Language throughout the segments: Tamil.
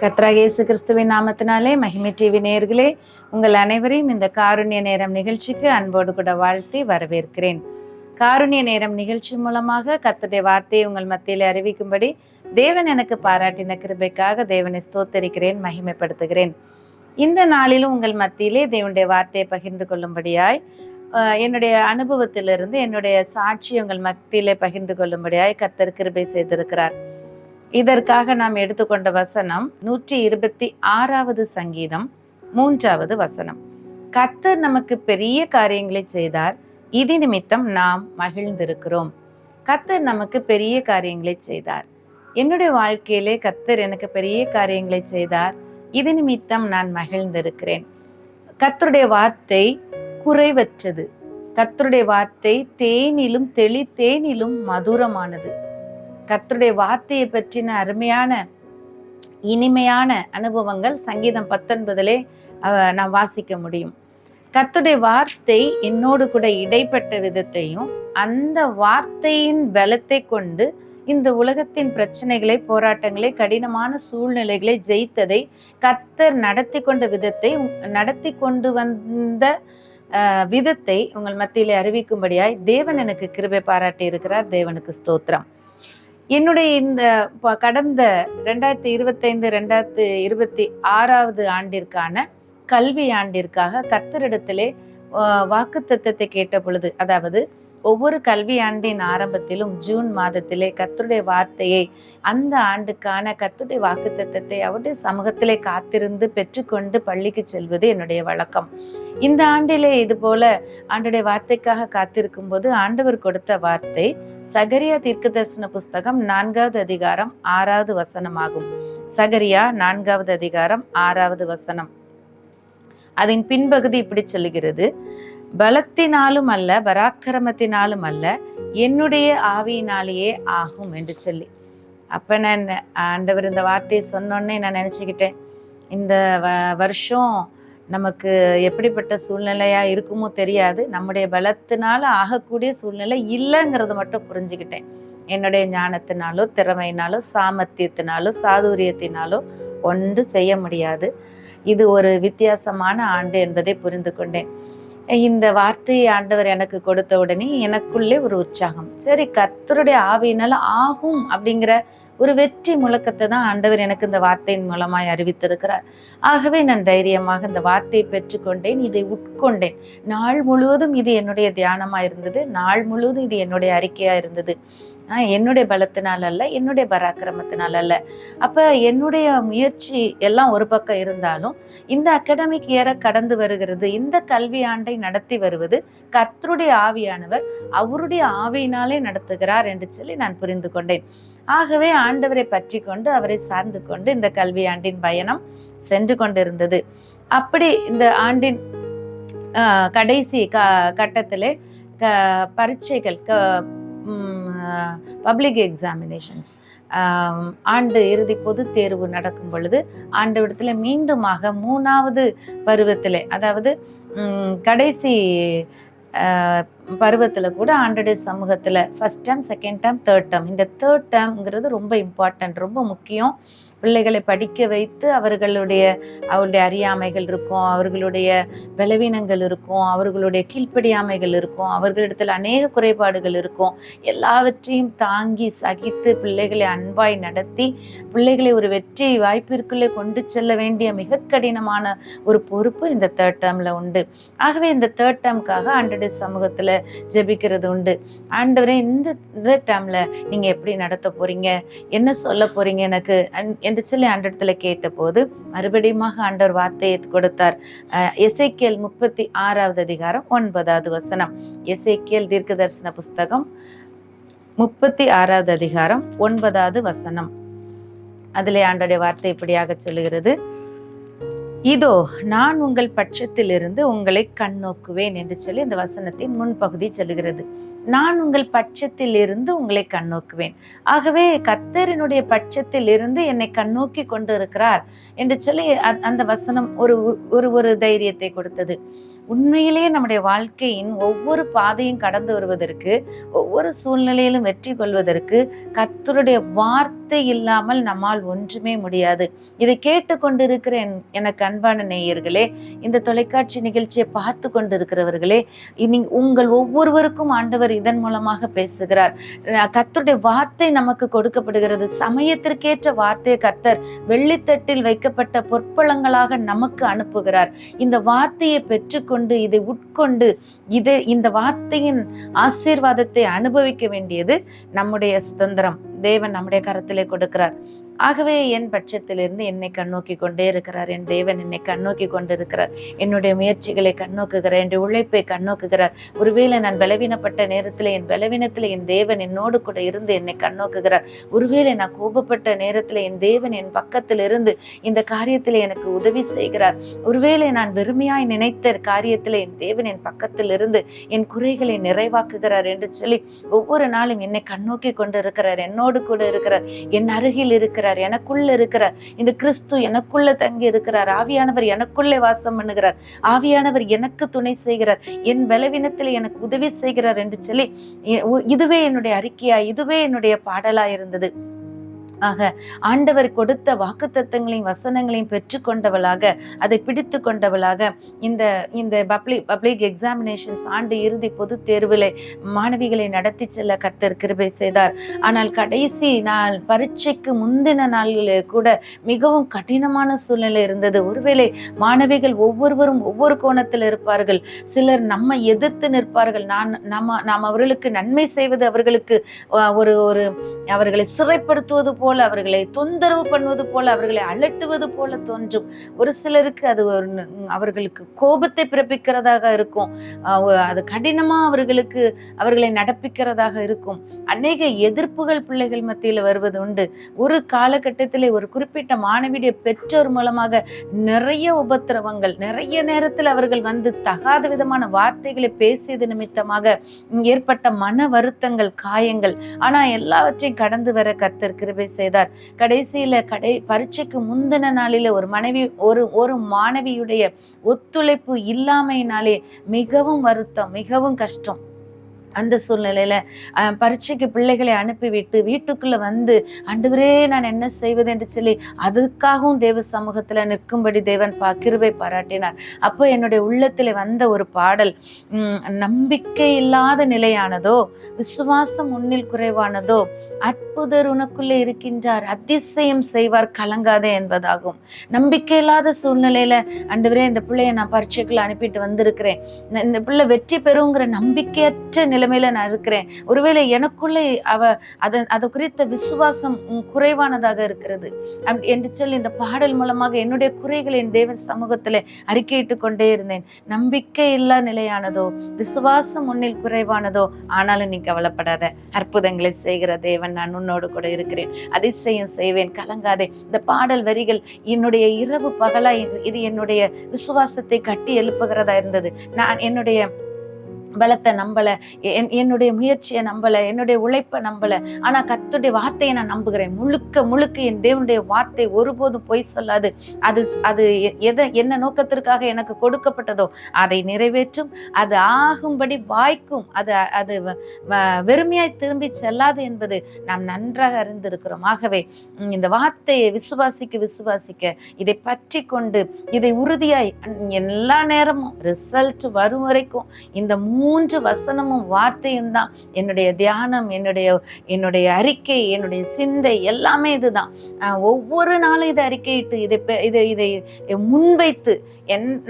கர்த்தராகிய இயேசு கிறிஸ்துவின் நாமத்தினாலே மகிமை டிவி நேயர்களே, உங்கள் அனைவரையும் இந்த காருண்ய நேரம் நிகழ்ச்சிக்கு அன்போடு கூட வாழ்த்தி வரவேற்கிறேன். காருண்ய நேரம் நிகழ்ச்சி மூலமாக கர்த்தருடைய வார்த்தையை உங்கள் மத்தியில் அறிவிக்கும்படி தேவன் எனக்கு பாராட்டின கிருபைக்காக தேவனை ஸ்தோத்தரிக்கிறேன், மகிமைப்படுத்துகிறேன். இந்த நாளிலும் உங்கள் மத்தியிலே தேவனுடைய வார்த்தையை பகிர்ந்து கொள்ளும்படியாய், என்னுடைய அனுபவத்திலிருந்து என்னுடைய சாட்சி உங்கள் மத்தியிலே பகிர்ந்து கொள்ளும்படியாய் கர்த்தர் கிருபை செய்திருக்கிறார். இதற்காக நாம் எடுத்துக்கொண்ட வசனம் 126வது சங்கீதம் 3வது வசனம். கர்த்தர் நமக்கு பெரிய காரியங்களை செய்தார், இது நிமித்தம் நாம் மகிழ்ந்திருக்கிறோம். கர்த்தர் நமக்கு பெரிய காரியங்களை செய்தார். என்னுடைய வாழ்க்கையிலே கர்த்தர் எனக்கு பெரிய காரியங்களை செய்தார், இது நிமித்தம் நான் மகிழ்ந்திருக்கிறேன். கர்த்தருடைய வார்த்தை குறைவற்றது. கர்த்தருடைய வார்த்தை தேனிலும் தெளித்தேனிலும் மதுரமானது. கர்த்தருடைய வார்த்தையை பற்றின அருமையான இனிமையான அனுபவங்கள் சங்கீதம் 19 நாம் வாசிக்க முடியும். கர்த்தருடைய வார்த்தை என்னோடு கூட இடைப்பட்ட விதத்தையும், அந்த வார்த்தையின் பலத்தை கொண்டு இந்த உலகத்தின் பிரச்சனைகளை, போராட்டங்களை, கடினமான சூழ்நிலைகளை ஜெயித்ததை, கர்த்தர் நடத்தி கொண்ட விதத்தை, நடத்தி கொண்டு வந்த விதத்தை உங்கள் மத்தியிலே அறிவிக்கும்படியாய் தேவன் எனக்கு கிருபை பாராட்டி இருக்கிறார். தேவனுக்கு ஸ்தோத்திரம். என்னுடைய இந்த கடந்த 2025-2026 ஆண்டிற்கான கல்வி ஆண்டிற்காக கர்த்தரிடத்திலே வாக்குத்தத்தத்தை கேட்ட பொழுது, அதாவது ஒவ்வொரு கல்வி ஆண்டின் ஆரம்பத்திலும் ஜூன் மாதத்திலே கர்த்தருடைய வார்த்தையை, அந்த ஆண்டுக்கான கர்த்தருடைய வாக்குத்தத்தத்தை அவருடைய சமூகத்திலே காத்திருந்து பெற்றுக்கொண்டு பள்ளிக்கு செல்வது என்னுடைய வழக்கம். இந்த ஆண்டிலே இது போல ஆண்டுடைய வார்த்தைக்காக காத்திருக்கும் போது ஆண்டவர் கொடுத்த வார்த்தை சகரியா தீர்க்கதரிசன புஸ்தகம் 4வது அதிகாரம் 6வது வசனமாகும். சகரியா 4வது அதிகாரம் 6வது வசனம். அதன் பின்பகுதி இப்படி சொல்லுகிறது: பலத்தினாலும் அல்ல, பராக்கிரமத்தினாலும் அல்ல, என்னுடைய ஆவியினாலேயே ஆகும் என்று சொல்லி. அப்ப நான் ஆண்டவர் இந்த வார்த்தையை சொன்னோன்னே நான் நினைச்சுக்கிட்டேன், இந்த வருஷம் நமக்கு எப்படிப்பட்ட சூழ்நிலையா இருக்குமோ தெரியாது, நம்முடைய பலத்தினால ஆகக்கூடிய சூழ்நிலை இல்லைங்கிறத மட்டும் புரிஞ்சுக்கிட்டேன். என்னுடைய ஞானத்தினாலோ, திறமையினாலோ, சாமர்த்தியத்தினாலோ, சாதுரியத்தினாலோ ஒன்று செய்ய முடியாது. இது ஒரு வித்தியாசமான ஆண்டு என்பதை புரிந்து கொண்டேன். இந்த வார்த்தையை ஆண்டவர் எனக்கு கொடுத்த உடனே எனக்குள்ளே ஒரு உற்சாகம். சரி, கர்த்தருடைய ஆவியினால ஆகும் அப்படிங்கிற ஒரு வெற்றி முழக்கத்தை தான் ஆண்டவர் எனக்கு இந்த வார்த்தையின் மூலமாய் அறிவித்திருக்கிறார். ஆகவே நான் தைரியமாக இந்த வார்த்தையை பெற்றுக்கொண்டேன், இதை உட்கொண்டேன். நாள் முழுவதும் இது என்னுடைய தியானமா இருந்தது, நாள் முழுவதும் இது என்னுடைய அறிக்கையா இருந்தது. என்னுடைய பலத்தினால் அல்ல, என்னுடைய பராக்கிரமத்தினால் அல்ல. அப்ப என்னுடைய முயற்சி எல்லாம் ஒரு பக்கம் இருந்தாலும், இந்த அகாடமிக் இயரை கடந்து வருகிறது, இந்த கல்வி ஆண்டை நடத்தி வருவது கர்த்தருடைய ஆவியானவர் அவருடைய ஆவியினாலே நடத்துகிறார் என்று சொல்லி நான் புரிந்து கொண்டேன். ஆகவே ஆண்டவரை பற்றி கொண்டு, அவரை சார்ந்து கொண்டு இந்த கல்வி ஆண்டின் பயணம் சென்று கொண்டிருந்தது. அப்படி இந்த ஆண்டின் கடைசி கட்டத்திலே பரீட்சைகள், பப்ளிக் எக்ஸாமினேஷன்ஸ், ஆண்டு இறுதி பொது தேர்வு நடக்கும் பொழுது ஆண்டவரிடத்துல மீண்டுமாக 3வது பருவத்திலே, அதாவது கடைசி பருவத்தில் கூட ஆண்டுடைய சமூகத்தில் first term, second term, third term, இந்த தேர்ட் டேர்ம்ங்கிறது ரொம்ப இம்பார்ட்டன்ட், ரொம்ப முக்கியம். பிள்ளைகளை படிக்க வைத்து அவர்களுடைய அறியாமைகள் இருக்கும், அவர்களுடைய பலவீனங்கள் இருக்கும், அவர்களுடைய கீழ்ப்படியாமைகள் இருக்கும், அவர்களிடத்தில் அநேக குறைபாடுகள் இருக்கும். எல்லாவற்றையும் தாங்கி சகித்து பிள்ளைகளை அன்பாய் நடத்தி பிள்ளைகளை ஒரு வெற்றி வாய்ப்பிற்குள்ளே கொண்டு செல்ல வேண்டிய மிக கடினமான ஒரு பொறுப்பு இந்த தேர்ட் டேர்மில் உண்டு. ஆகவே இந்த தேர்ட் டேர்முக்காக ஆண்டவருடைய சமூகத்தில் ஜெபிக்கிறது உண்டு. ஆண்டவரே, இந்த டேர்மில் நீங்கள் எப்படி நடத்த போறீங்க, என்ன சொல்ல போறீங்க எனக்கு என்று சொல்லி ஆண்டவரிடத்துல கேட்ட போது மறுபடியும் ஆண்டவர் வார்த்தையை கொடுத்தார். எசேக்கியேல் 36வது அதிகாரம் 9வது வசனம். எசேக்கியேல் தீர்க்கதரிசன புஸ்தகம் 36வது அதிகாரம் 9வது வசனம். அதிலே ஆண்டவருடைய வார்த்தை இப்படியாக சொல்லுகிறது: இதோ நான் உங்கள் பட்சத்திலிருந்து உங்களை கண்ணோக்குவேன் என்று சொல்லி இந்த வசனத்தின் முன்பகுதி சொல்லுகிறது. நான் உங்கள் பட்சத்தில் இருந்து உங்களை கண்ணோக்குவேன். ஆகவே கர்த்தரினுடைய பட்சத்தில் இருந்து என்னை கண்ணோக்கி கொண்டு இருக்கிறார் என்று சொல்லி அந்த வசனம் ஒரு தைரியத்தை கொடுத்தது. உண்மையிலேயே நம்முடைய வாழ்க்கையின் ஒவ்வொரு பாதையும் கடந்து வருவதற்கு, ஒவ்வொரு சூழ்நிலையிலும் வெற்றி கொள்வதற்கு கர்த்தருடைய வார்த்தை இல்லாமல் நம்மால் ஒன்றுமே முடியாது. இதை கேட்டுக்கொண்டிருக்கிற எனக்கு அன்பான நேயர்களே, இந்த தொலைக்காட்சி நிகழ்ச்சியை பார்த்து கொண்டிருக்கிறவர்களே, உங்கள் ஒவ்வொருவருக்கும் ஆண்டவர் இதன் மூலமாக பேசுகிறார். கர்த்தருடைய வார்த்தை நமக்கு கொடுக்கப்படுகிறது. சமயத்திற்கேற்ற வார்த்தையை கர்த்தர் வெள்ளித்தட்டில் வைக்கப்பட்ட பொற்பளங்களாக நமக்கு அனுப்புகிறார். இந்த வார்த்தையை பெற்றுக்கொண்டு இதை உட்கொண்டு இந்த வார்த்தையின் ஆசீர்வாதத்தை அனுபவிக்க வேண்டியது நம்முடைய சுதந்திரம். தேவன் நம்முடைய கரத்திலே கொடுக்கிறார். ஆகவே என் பட்சத்திலிருந்து என்னை கண்ணோக்கி கொண்டே இருக்கிறார். என் தேவன் என்னை கண்ணோக்கி கொண்டிருக்கிறார். என்னுடைய முயற்சிகளை கண்ணோக்குகிறார். என்னுடைய உழைப்பை கண்ணோக்குகிறார். ஒருவேளை நான் பலவீனப்பட்ட நேரத்தில் என் பலவீனத்தில் என் தேவன் என்னோடு கூட இருந்து என்னை கண்ணோக்குகிறார். ஒருவேளை நான் கோபப்பட்ட நேரத்தில் என் தேவன் என் பக்கத்தில் இருந்து இந்த காரியத்தில் எனக்கு உதவி செய்கிறார். ஒருவேளை நான் வெறுமையாய் நினைத்த காரியத்தில் என் தேவன் என் பக்கத்தில் இருந்து என் குறைகளை நிறைவாக்குகிறார் என்று சொல்லி ஒவ்வொரு நாளும் என்னை கண்ணோக்கி கொண்டு இருக்கிறார். என்னோடு கூட இருக்கிறார். என் அருகில் இருக்கிறார். எனக்குள்ள இருக்கிறார். இந்த கிறிஸ்து எனக்குள்ள தங்கி இருக்கிறார். ஆவியானவர் எனக்குள்ளே வாசம் பண்ணுகிறார். ஆவியானவர் எனக்கு துணை செய்கிறார். என் பலவீனத்தில் எனக்கு உதவி செய்கிறார் என்று சொல்லி இதுவே என்னுடைய அறிக்கையா, இதுவே என்னுடைய பாடலா இருந்தது. ஆக ஆண்டவர் கொடுத்த வாக்குத்தத்தங்களையும் வசனங்களையும் பெற்றுக்கொண்டவளாக, அதை பிடித்து கொண்டவளாக இந்த பப்ளிக் எக்ஸாமினேஷன்ஸ் ஆண்டு இறுதி பொது தேர்வில் மாணவிகளை நடத்தி செல்ல கர்த்தர் கிருபை செய்தார். ஆனால் கடைசி நாள் பரீட்சைக்கு முந்தின நாளிலே கூட மிகவும் கடினமான சூழ்நிலை இருந்தது. ஒருவேளை மாணவிகள் ஒவ்வொருவரும் ஒவ்வொரு கோணத்தில் இருப்பார்கள். சிலர் நம்மை எதிர்த்து நிற்பார்கள். நாம் அவர்களுக்கு நன்மை செய்வது அவர்களுக்கு அவர்களை சிறைப்படுத்துவது போல, அவர்களை தொந்தரவு பண்ணுவது போல, அவர்களை அலட்டுவது போல தோன்றும். ஒரு சிலருக்கு அது அவர்களுக்கு கோபத்தை பிறப்பிக்கிறதாக இருக்கும். அது கடினமா அவர்களை நடப்பிக்கிறதாக இருக்கும். அநேக எதிர்ப்புகள் பிள்ளைகள் மத்தியில் வருவது உண்டு. ஒரு காலகட்டத்திலே ஒரு குறிப்பிட்ட மாணவியுடைய பெற்றோர் மூலமாக நிறைய உபத்திரவங்கள், நிறைய நேரத்தில் அவர்கள் வந்து தகாத விதமான வார்த்தைகளை பேசியது நிமித்தமாக ஏற்பட்ட மன வருத்தங்கள், காயங்கள். ஆனா எல்லாவற்றையும் கடந்து வர கர்த்தர் கிருபை செய்தார். கடைசியில பரீட்சைக்கு முந்தின நாளில ஒரு மாணவியுடைய ஒத்துழைப்பு இல்லாமையினாலே மிகவும் வருத்தம், மிகவும் கஷ்டம். அந்த சூழ்நிலையில பரீட்சைக்கு பிள்ளைகளை அனுப்பிவிட்டு வீட்டுக்குள்ள வந்து, ஆண்டவரே நான் என்ன செய்வது என்று சொல்லி அதுக்காகவும் தேவ சமூகத்துல நிற்கும்படி தேவன் கிருபை பாராட்டினார். அப்போ என்னுடைய உள்ளத்துல வந்த ஒரு பாடல், நம்பிக்கை இல்லாத நிலையானதோ, விசுவாசம் உன்னில் குறைவானதோ, அற்புதர் உனக்குள்ளே இருக்கின்றார், அதிசயம் செய்வார், கலங்காதே என்பதாகும். நம்பிக்கை இல்லாத சூழ்நிலையில, ஆண்டவரே இந்த பிள்ளைய நான் பரீட்சைக்குள்ள அனுப்பிட்டு வந்திருக்கிறேன், இந்த பிள்ளை வெற்றி பெறுங்கிற நம்பிக்கையற்ற நிலைமையில நான் இருக்கிறேன். ஒருவேளை எனக்குள்ளே அது குறித்த விசுவாசம் குறைவானதாக இருக்கிறது என்று சொல்லி இந்த பாடல் மூலமாக என்னுடைய குறைகளை என் தேவன் சமூகத்துல அறிக்கையிட்டு கொண்டே இருந்தேன். நம்பிக்கை இல்லா நிலையானதோ, விசுவாசம் உன்னில் குறைவானதோ, ஆனாலும் நீ கவலைப்படாத, அற்புதங்களை செய்கிற தேவன் நான் உன்னோடு கூட இருக்கிறேன், அதிசயம் செய்வேன், கலங்காதே. இந்த பாடல் வரிகள் என்னுடைய இரவு பகலா இது என்னுடைய விசுவாசத்தை கட்டி எழுப்புகிறதா இருந்தது. நான் என்னுடைய பலத்தை நம்பல, என்னுடைய முயற்சியை நம்பல, என்னுடைய உழைப்பை நம்பல. ஆனா கர்த்தருடைய வார்த்தையை நான் நம்புகிறேன். முழுக்க என் தேவனுடைய வார்த்தை ஒருபோதும் பொய் சொல்லாது. அது என்ன நோக்கத்திற்காக எனக்கு கொடுக்கப்பட்டதோ அதை நிறைவேற்றும், அது ஆகும்படி வாய்க்கும், அது வெறுமையாய் திரும்பி செல்லாது என்பது நாம் நன்றாக அறிந்திருக்கிறோம். ஆகவே இந்த வார்த்தையை விசுவாசிக்க இதை பற்றி கொண்டு இதை உறுதியாய் எல்லா நேரமும் ரிசல்ட் வரும் வரைக்கும் இந்த 3 வசனமும் வார்த்தையும் தான் என்னுடைய தியானம், என்னுடைய அறிக்கை, என்னுடைய சிந்தை எல்லாமே இதுதான். ஒவ்வொரு நாளும் இதை அறிக்கையிட்டு இதை முன்வைத்து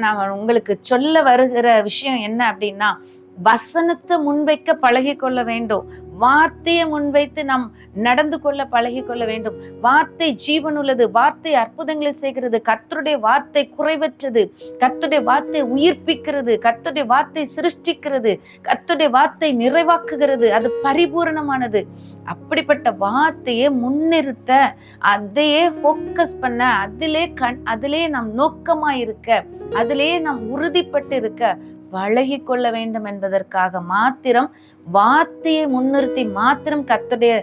நான் உங்களுக்கு சொல்ல வருகிற விஷயம் என்ன அப்படின்னா, வசனத்தை முன்வைக்க பழகி கொள்ள வேண்டும். வார்த்தையை முன்வைத்து நாம் நடந்து கொள்ள பழகி கொள்ள வேண்டும். வார்த்தை ஜீவன் உள்ளது, வார்த்தை அற்புதங்களை செய்கிறது, கர்த்தருடைய வார்த்தை குறைவற்றது, கர்த்தருடைய வார்த்தை உயிர்ப்பிக்கிறது, கர்த்தருடைய வார்த்தை சிருஷ்டிக்கிறது, கர்த்தருடைய வார்த்தை நிறைவாக்குகிறது, அது பரிபூரணமானது. அப்படிப்பட்ட வார்த்தையை முன்னிறுத்த, அதையே போக்கஸ் பண்ண, அதிலே நாம் நோக்கமா இருக்க, அதிலே நாம் உறுதிப்பட்டு இருக்க பழகி கொள்ள வேண்டும் என்பதற்காக மாத்திரம், வார்த்தையை முன்னிறுத்தி மாத்திரம் கர்த்தருடைய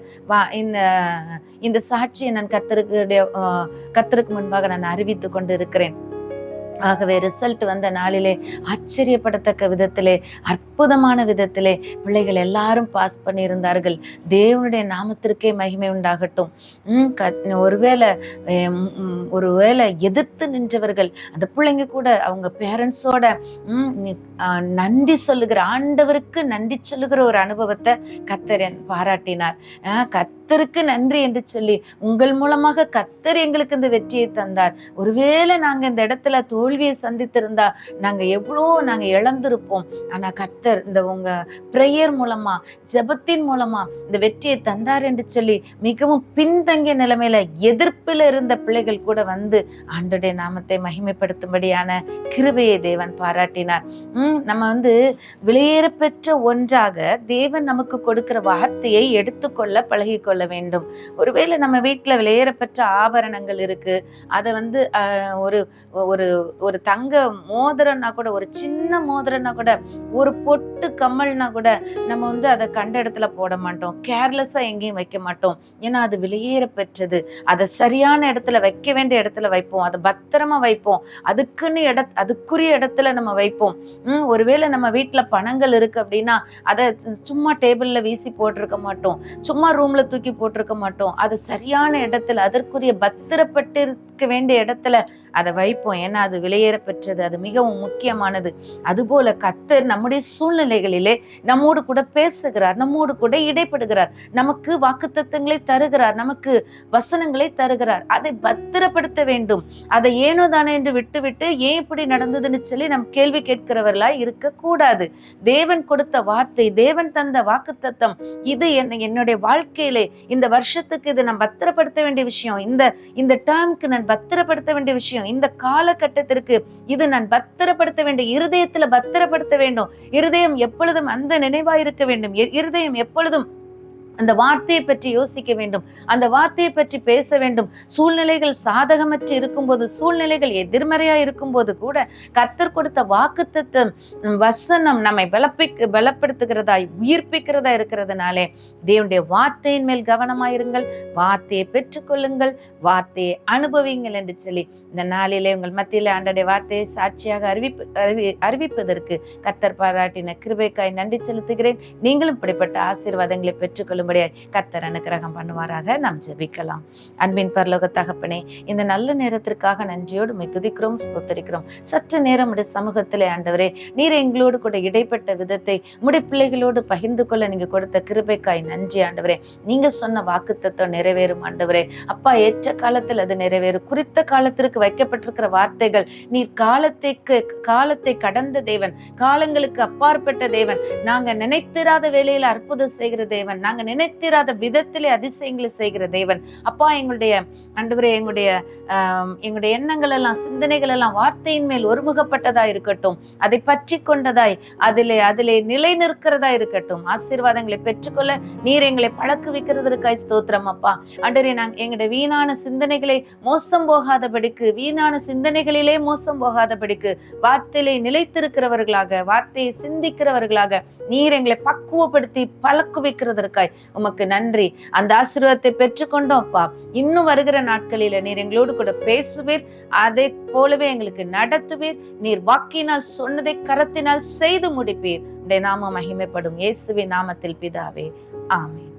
இந்த சாட்சியை நான் கர்த்தருக்கு முன்பாக நான் அறிவித்து கொண்டு இருக்கிறேன். ஆகவே ரிசல்ட் வந்த நாளிலே ஆச்சரியப்படத்தக்க விதத்திலே, அற்புதமான விதத்திலே பிள்ளைகள் எல்லாரும் பாஸ் பண்ணியிருந்தார்கள். தேவனுடைய நாமத்திற்கே மகிமை உண்டாகட்டும். ஒருவேளை ஒருவேளை எதிர்த்து நின்றவர்கள் அந்த பிள்ளைங்க கூட அவங்க பேரண்ட்ஸோட நன்றி சொல்லுகிற, ஆண்டவருக்கு நன்றி சொல்லுகிற ஒரு அனுபவத்தை கர்த்தர் பாராட்டினார். கர்த்தருக்கு நன்றி என்று சொல்லி, உங்கள் மூலமாக கர்த்தர் எங்களுக்கு இந்த வெற்றியை தந்தார். ஒருவேளை நாங்க இந்த இடத்துல தோல்வியை சந்தித்திருந்தா நாங்க இழந்திருப்போம். ஆனா கர்த்தர் இந்த உங்க பிரேயர் மூலமா, ஜெபத்தின் மூலமா இந்த வெற்றியை தந்தார் என்று சொல்லி மிகவும் பின்தங்கிய நிலைமையில எதிர்ப்பில் இருந்த பிள்ளைகள் கூட வந்து ஆண்டவருடைய நாமத்தை மகிமைப்படுத்தும்படியான கிருபையை தேவன் பாராட்டினார். நம்ம விலையேற பெற்ற ஒன்றாக தேவன் நமக்கு கொடுக்கிற வார்த்தையை எடுத்துக்கொள்ள பழகி கொள்ள வேண்டும். ஒருவேளை நம்ம வீட்டுல விலையேற பெற்ற ஆபரணங்கள் இருக்கு, அதை ஒரு ஒரு ஒரு தங்க மோதிரம்னா கூட, ஒரு சின்ன மோதிரம்னா கூட, ஒரு பொட்டு கம்மல்னா கூட நம்ம அதை கண்ட இடத்துல போட மாட்டோம், கேர்லெஸ்ஸா எங்கேயும் வைக்க மாட்டோம். ஏன்னா அது விலையேற பெற்றது. அதை சரியான இடத்துல வைக்க வேண்டிய இடத்துல வைப்போம், அதை பத்திரமா வைப்போம், அதுக்குரிய இடத்துல நம்ம வைப்போம். ஒருவேளை நம்ம வீட்டுல பணங்கள் இருக்கு அப்படின்னா அதை சும்மா டேபிள்ல வீசி போட்டிருக்க மாட்டோம், சும்மா ரூம்ல தூக்கி போட்டிருக்க மாட்டோம். அது சரியான இடத்துல, அதற்குரிய பத்திரப்பட்டு இருக்க வேண்டிய இடத்துல அதை வைப்போம். ஏன்னா அது விலையேற பெற்றது, அது மிகவும் முக்கியமானது. அதுபோல கர்த்தர் நம்முடைய சூழ்நிலைகளிலே நம்மோடு கூட பேசுகிறார், நம்மோடு கூட இடைப்படுகிறார், நமக்கு வாக்குத்தத்தங்களை தருகிறார், நமக்கு வசனங்களை தருகிறார். அதை பத்திரப்படுத்த வேண்டும். அதை ஏனோ தானே என்று விட்டு ஏன் இப்படி நடந்ததுன்னு சொல்லி நம் கேள்வி கேட்கிறவர்களாய் இருக்க கூடாது. தேவன் கொடுத்த வார்த்தை, தேவன் தந்த வாக்குத்தத்தம், இது என்னுடைய வாழ்க்கையிலே இந்த வருஷத்துக்கு இது நான் பத்திரப்படுத்த வேண்டிய விஷயம், இந்த டேர்முக்கு நான் பத்திரப்படுத்த வேண்டிய விஷயம், இந்த காலகட்டத்திற்கு இது நான் பத்திரப்படுத்த வேண்டும், இருதயத்துல பத்திரப்படுத்த வேண்டும். இருதயம் எப்பொழுதும் அந்த நினைவாயிருக்க வேண்டும். இருதயம் எப்பொழுதும் அந்த வார்த்தையை பற்றி யோசிக்க வேண்டும், அந்த வார்த்தையை பற்றி பேச வேண்டும். சூழ்நிலைகள் சாதகமற்று இருக்கும்போது, சூழ்நிலைகள் எதிர்மறையா இருக்கும்போது கூட கர்த்தர் கொடுத்த வாக்குத்தத்தம் வசனம் நம்மை பலப்படுத்துகிறதாய், உயிர்ப்பிக்கிறதா இருக்கிறதுனாலே தேவனுடைய வார்த்தையின் மேல் கவனமாயிருங்கள், வார்த்தையை பெற்றுக்கொள்ளுங்கள், வார்த்தையை அனுபவிங்கள் என்று சொல்லி இந்த நாளிலே உங்கள் மத்தியில ஆண்டவருடைய வார்த்தையை சாட்சியாக அறிவிப்பதற்கு கர்த்தர் பாராட்டின கிருபைக்காய் நன்றி செலுத்துகிறேன். நீங்களும் இப்படிப்பட்ட ஆசீர்வாதங்களை பெற்றுக்கொள்ளும் கர்த்தர் அனுக்கிரகம் பண்ணுவாராக. நாம் ஜெபிக்கலாம். அன்பின் பரலோக தகப்பனே, இந்த நல்ல நேரத்திற்காக நன்றியோடு உம்மை துதிக்கிறோம், ஸ்தோத்திரிக்கிறோம். சற்று நேரம் உடைய சமூகத்திலே ஆண்டவரே, நீர் எங்களோடு கூட இடைப்பட்ட விதத்தை உடைய பிள்ளைகளோடு பகிர்ந்து கொள்ள நீங்க கொடுத்த கிருபைக்காய் நன்றி ஆண்டவரே. நீங்க சொன்ன வாக்குத்தத்தம் நிறைவேறும் ஆண்டவரே. அப்பா, ஏற்ற காலத்தில் அது நிறைவேறும். குறித்த காலத்திற்கு வைக்கப்பட்டிருக்கிற வார்த்தைகள், நீர் காலத்தை கடந்த தேவன், காலங்களுக்கு அப்பாற்பட்ட தேவன், நாங்க நினைத்திராத வேலையில அற்புதம் செய்கிற தேவன், நாங்க நினைத்திராத விதத்திலே அதிசயங்களை செய்கிற தேவன். அப்பா, எங்களுடைய எண்ணங்கள் எல்லாம், சிந்தனைகள் எல்லாம் வார்த்தையின் மேல் ஒருமுகப்பட்டதா இருக்கட்டும், அதை பற்றி கொண்டதாய், அதிலே நிலை நிற்கிறதா இருக்கட்டும். ஆசீர்வாதங்களை பெற்றுக்கொள்ள நீர் எங்களை பழக்குவிக்கிறதற்காய் ஸ்தோத்திரம் அப்பா. ஆண்டவரே, எங்களுடைய வீணான சிந்தனைகளை மோசம் போகாதபடிக்கு, வீணான சிந்தனைகளிலே மோசம் போகாதபடிக்கு வார்த்தையிலே நிலைத்திருக்கிறவர்களாக, வார்த்தையை சிந்திக்கிறவர்களாக நீர் எங்களை பக்குவப்படுத்தி பழக்குவிக்கிறதற்காய் உமக்கு நன்றி. அந்த ஆசீர்வாதத்தை பெற்றுக்கொண்டோம் அப்பா. இன்னும் வருகிற நாட்களில நீர் எங்களோடு கூட பேசுவீர், அதை போலவே எங்களுக்கு நடத்துவீர். நீர் வாக்கினால் சொன்னதை கரத்தினால் செய்து முடிப்பீர். உடைய நாமம் மகிமைப்படும். இயேசுவின் நாமத்தில் பிதாவே, ஆமென்.